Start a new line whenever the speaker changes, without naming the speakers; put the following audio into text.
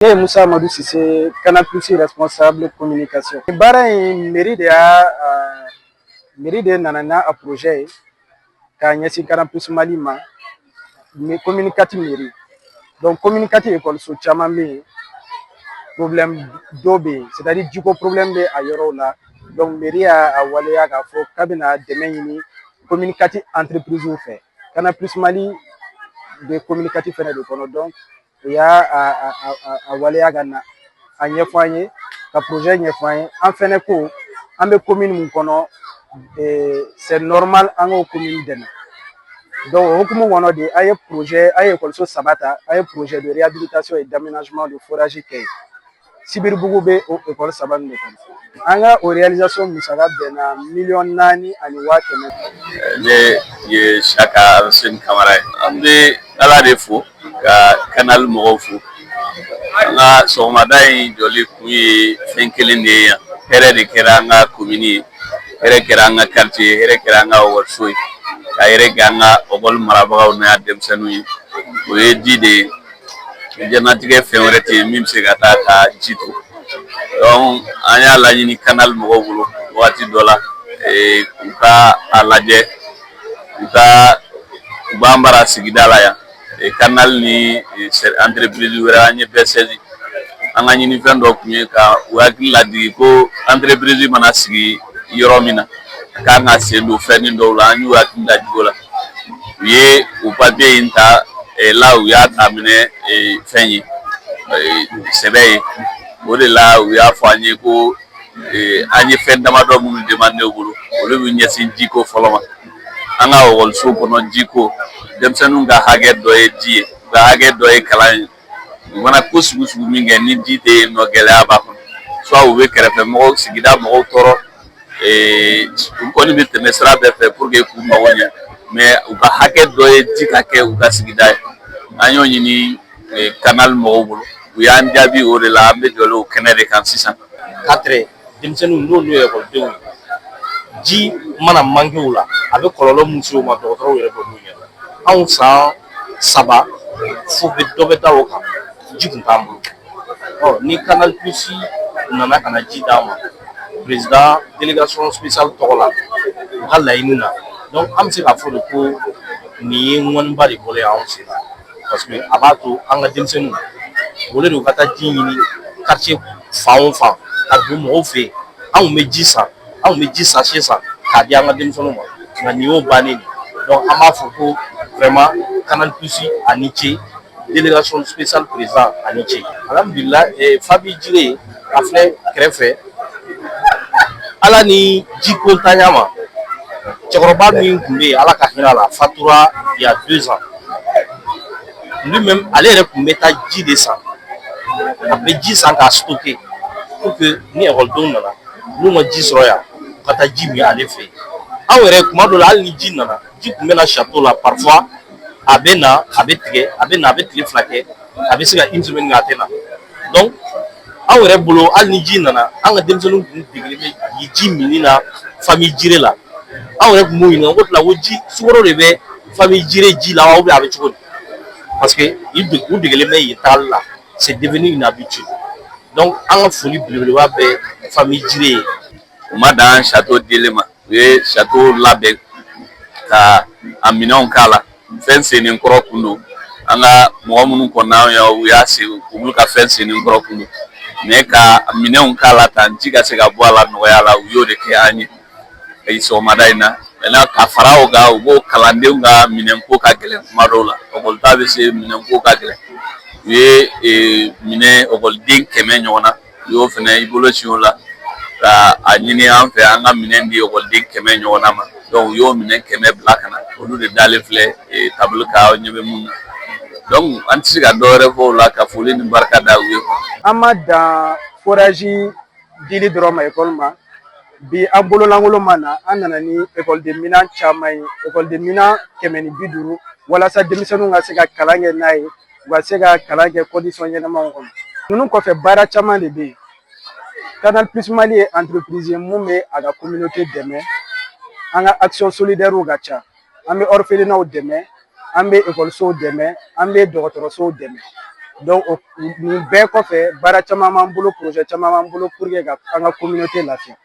Ne Musa Amadou Cissé, Canal Plus responsable communication. Baara in mairie de nana n'a a projet ye k'a ɲɛsin Canal Plus Mali ma communicati mairie. Donc communicati ekɔliso caman bɛ yen problème dɔ bɛ yen c'est-à-dire jiko problème bɛ a yɔrɔw la. Donc mairie y'a waleya k'a fɔ k'a bɛna dɛmɛ ɲini communicati entreprise fɛ. Canal Plus Mali bɛ communicati fɛnɛ de kɔnɔ donc u y'a waleya ka na a ɲɛfɔ an ye ka projet ɲɛfɔ an ye an fɛnɛ ko an bɛ commune mun kɔnɔ c'est normal an k'o commune dɛmɛ. Donc o hukumu kɔnɔ de a ye ekɔliso saba ta a ye projet de réhabilitation et d'aménagement de forage kɛ yen. Sibiribugu bɛ o ekɔli saba nin de kɔnɔ. An ka o réalisation musaka bɛnna $4,400,000.
Ne ye Saka Alasani Kamara ye. An bɛ Ala de fo ka Canal mɔgɔw fo. An ka sɔgɔmada in jɔli kun ye fɛn kelen de ye yan. Hɛrɛ de kɛra an ka commune ye, hɛrɛ kɛra an ka quartier ye, hɛrɛ kɛra an ka ekɔliso ye, ka hɛrɛ kɛ an ka ekɔli marabagaw n'a denmisɛnninw ye. O ye di de ye. Diɲɛlatigɛ fɛn wɛrɛ tɛ yen min bɛ se ka taa ka ji to. Donc an y'a laɲini Canal mɔgɔw bolo waati dɔ la u ka a lajɛ u b'an bara sigida la yan. Canal ni entreprise wɛrɛ an ye bɛɛ sɛzi. An ka ɲinifɛn dɔ tun ye ka u hakili ladigi ko entreprise mana sigi yɔrɔ min na a kan ka sen don fɛn dɔw la an y'u hakili lajigi o la. U ye o papier in ta la u y'a ta minɛ fɛn ye sɛbɛ ye. O de la u y'a fɔ an ye ko an ye fɛn damadɔ minnu demandé u bolo olu bɛ ɲɛsin jiko fɔlɔ ma. An ka ekɔliso kɔnɔ jiko denmisɛnninw ka hakɛ dɔ ye ji ye u ka hakɛ dɔ ye kalan ye. U mana ko sugu sugu min kɛ ni ji tɛ yen nɔ gɛlɛya b'a kɔnɔ soit u bɛ kɛrɛfɛ mɔgɔw sigida mɔgɔw tɔɔrɔ u kɔni bɛ tɛmɛ sira bɛɛ fɛ pour que k'u mago ɲɛ mais u ka hakɛ dɔ ye ji ka kɛ u ka sigida ye. An y'o ɲini Canal mɔgɔw bolo u y'an jaabi o de la an bɛ jɔlen o kɛnɛ de kan sisan.
4 denmisɛnninw n'olu ye ekɔlidenw ye ji mana manqué u la a bɛ kɔlɔlɔ mun se u ma dɔgɔtɔrɔw yɛrɛ bɛ mun ɲɛna. Anw san 3 fo dɔ bɛ da o kan ji tun t'an bolo. Ni Canal Plus nana ka na ji d'an ma président délégation spéciale tɔgɔ la u ka laɲini na donc an bɛ se k'a fɔ de ko nin ye ŋɔniba de bɔlen anw sen na parce que a b'a to an ka denmisɛnninw o de don ka taa ji ɲini quartier fan o fan ka don mɔgɔw fɛ yen an tun bɛ ji san an tun bɛ ji sachet san k'a di an ka denmisɛnninw ma nka nin y'o bannen de donc an b'a fɔ ko vraiment Canal Plus a ni ce délégation spéciale président a ni ce. Alhamdulillah Fabi Jire a filɛ kɛrɛfɛ ala ni jiko ntanya ma cɛkɔrɔba min tun bɛ yen ala ka hinɛ a la fatura il y a 2 ans lui-même ale yɛrɛ tun bɛ taa ji de san a bɛ ji san k'a stocker pour que ni ekɔlidenw nana n'u ma ji sɔrɔ yan u ka taa ji min ale fɛ yen. Anw yɛrɛ kuma dɔ la hali ni ji nana ji tun bɛ na château la parfois a bɛ na a bɛ tigɛ a bɛ na a bɛ tile 2 kɛ a bɛ se ka une semaine kɛ a tɛ na donc anw yɛrɛ bolo hali ni ji nana an ka denmisɛnninw tun degelen bɛ ji minni na Famille Jire la anw yɛrɛ tun b'u ɲininka ko tila ko ji sukaro de bɛ Famille Jire ji la ou bien a bɛ cogo di parce que u degelen bɛ yen tagali la c'est devenu une habitude donc an ka foli belebeleba bɛ Famille Jire ye.
U ma dan château dili ma u ye château labɛn ka a minɛnw k'a la fɛn sennen kɔrɔ kun don an ka mɔgɔ minnu kɔnna yan u y'a se u b'u ka fɛn sennen kɔrɔ kun don mais ka minɛnw k'a la tan ji ka se ka bɔ a la nɔgɔya la u y'o de kɛ an ye sɔgɔmada in na maintenant ka fara o kan u b'o kalandenw ka minɛnko ka gɛlɛn kuma dɔw la ekɔlita bɛ se minɛnko ka gɛlɛn u ye minɛn ekɔliden 100 ɲɔgɔnna u y'o fɛnɛ i bolo ci o la ka a ɲini an fɛ an ka minɛn di ekɔliden 100 ɲɔgɔnna ma donc u y'o minɛn 100 bila ka na olu de dalen filɛ tableau kan aw ɲɛ bɛ mun na donc an tɛ se ka dɔ wɛrɛ fɔ o la ka foli ni barika da u ye.
An ma dan forage dili dɔrɔn ma ekɔli ma bi an bololankolon ma na an nana ni ekɔliden minɛn caman ye ekɔliden minɛn 150 walasa denmisɛnninw ka se ka kalan kɛ n'a ye u ka se ka kalan kɛ condition ɲɛnamaw kɔnɔ. Ninnu kɔfɛ baara caman de bɛ yen Canal Plus Mali ye entreprise ye mun bɛ a ka communauté dɛmɛ an ka action solidaire ka ca an bɛ orphelinats dɛmɛ an bɛ ekɔlisow dɛmɛ an bɛ dɔgɔtɔrɔsow dɛmɛ nin bɛɛ kɔfɛ baara caman b'an bolo caman b'an bolo ka an ka lafiya